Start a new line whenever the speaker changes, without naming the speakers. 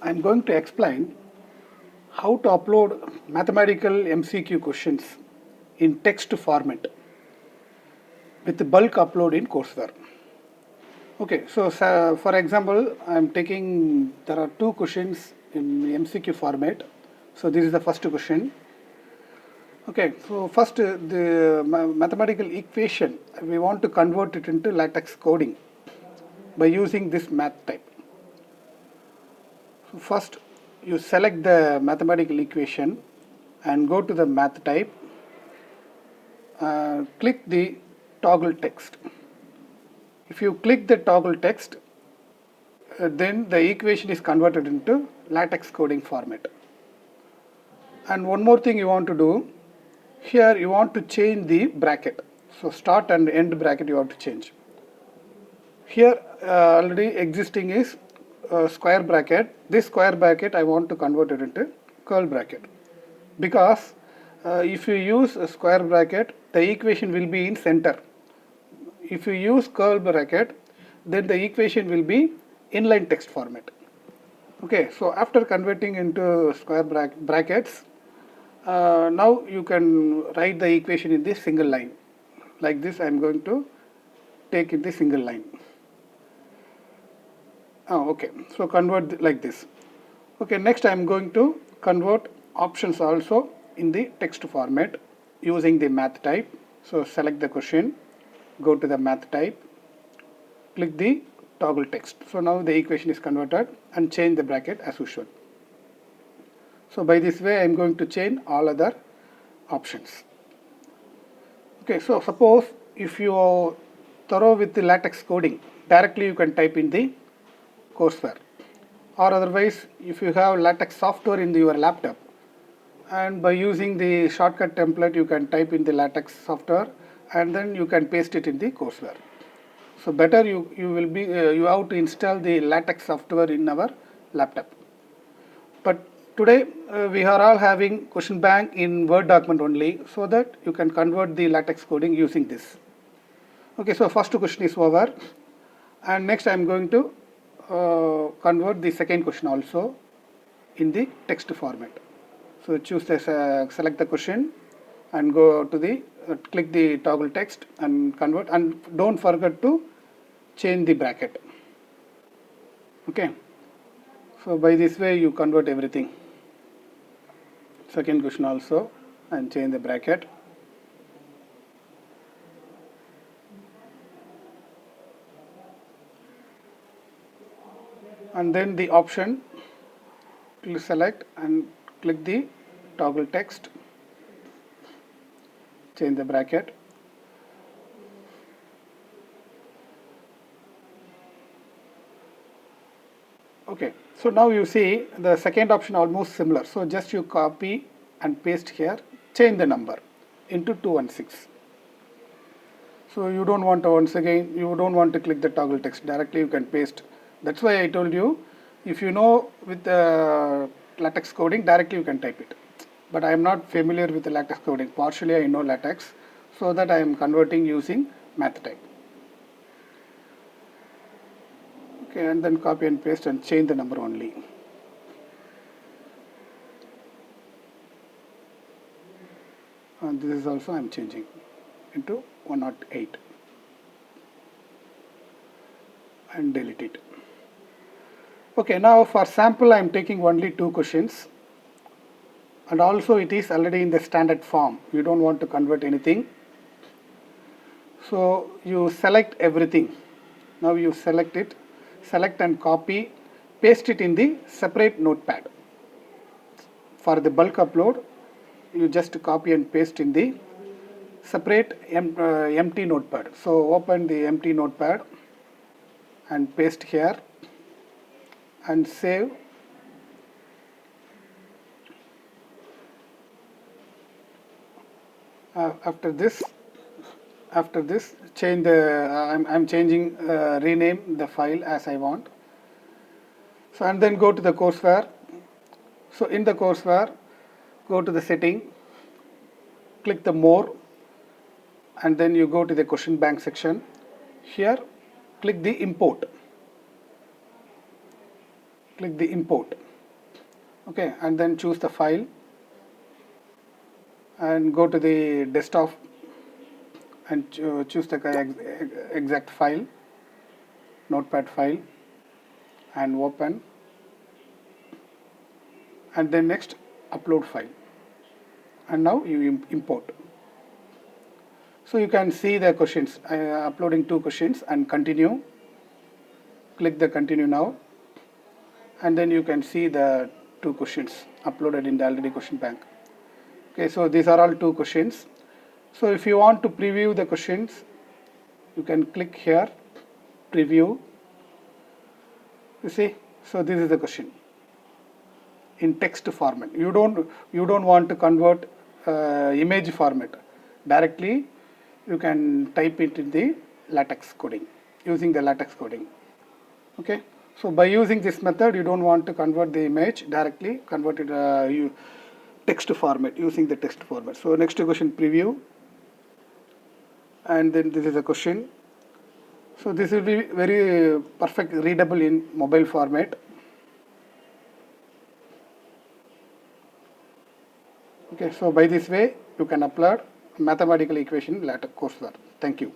I'm going to explain how to upload mathematical MCQ questions in text format with the bulk upload in courseware. Okay, so for example, I'm taking, there are two questions in MCQ format. So this is the first question. Okay, so first the mathematical equation, we want to convert it into LaTeX coding by using this math type. So first you select the mathematical equation and go to the math type, click the toggle text. If you click the toggle text, then the equation is converted into LaTeX coding format. And one more thing you want to do, here you want to change the bracket. So start and end bracket you want to change. Here already existing is square bracket. This square bracket I want to convert it into curl bracket, because if you use a square bracket, the equation will be in center. If you use curl bracket, then the equation will be inline text format. Okay, so after converting into square brackets, now you can write the equation in this single line. Like this, I am going to take in the single line. Okay, so convert like this. Okay, next I am going to convert options also in the text format using the math type. So select the question, go to the math type, click the toggle text. So now the equation is converted, and change the bracket as usual. So by this way I am going to change all other options. Okay, so suppose if you are thorough with the LaTeX coding, directly you can type in the courseware, or otherwise if you have LaTeX software in your laptop, and by using the shortcut template you can type in the LaTeX software and then you can paste it in the courseware. So better you have to install the LaTeX software in our laptop. But today we are all having question bank in Word document only, so that you can convert the LaTeX coding using this. Okay, so first question is over, and next I am going to convert the second question also in the text format. So choose the select the question and go to the click the toggle text and convert, and don't forget to change the bracket. Okay, so by this way you convert everything. Second question also, and change the bracket. And then the option, please select and click the toggle text, change the bracket. Okay, so now you see the second option almost similar. So just you copy and paste here, change the number into 216. So you don't want to, once again, you don't want to click the toggle text, directly you can paste. That's why I told you, if you know with the LaTeX coding, directly you can type it. But I am not familiar with the LaTeX coding. Partially I know LaTeX, so that I am converting using math type. Okay, and then copy and paste and change the number only. And this is also I am changing into 108 and delete it. Okay, now for sample I am taking only two questions, and also it is already in the standard form. You don't want to convert anything. So you select everything. Now you select it, select and copy, paste it in the separate notepad. For the bulk upload, you just copy and paste in the separate empty notepad. So open the empty notepad and paste here and save. After this change the I'm changing rename the file as I want. So and then go to the courseware. So in the courseware, go to the setting, click the more, and then you go to the question bank section. Here click the import. Okay, and then choose the file and go to the desktop and choose the exact file, notepad file, and open, and then next upload file, and now you import. So you can see the questions. I am uploading 2 questions and continue. Click the continue now, and then you can see the 2 questions uploaded in the already question bank. Okay, so these are all 2 questions. So if you want to preview the questions, you can click here, preview. You see, so this is the question in text format. You don't want to convert image format directly. You can type it in the LaTeX coding, using the LaTeX coding. Okay, so by using this method, you don't want to convert the image directly, convert it text format, using the text format. So next question, preview, and then this is a question. So this will be very perfect readable in mobile format. Okay, so by this way you can upload mathematical equation LaTeX coursework. Thank you.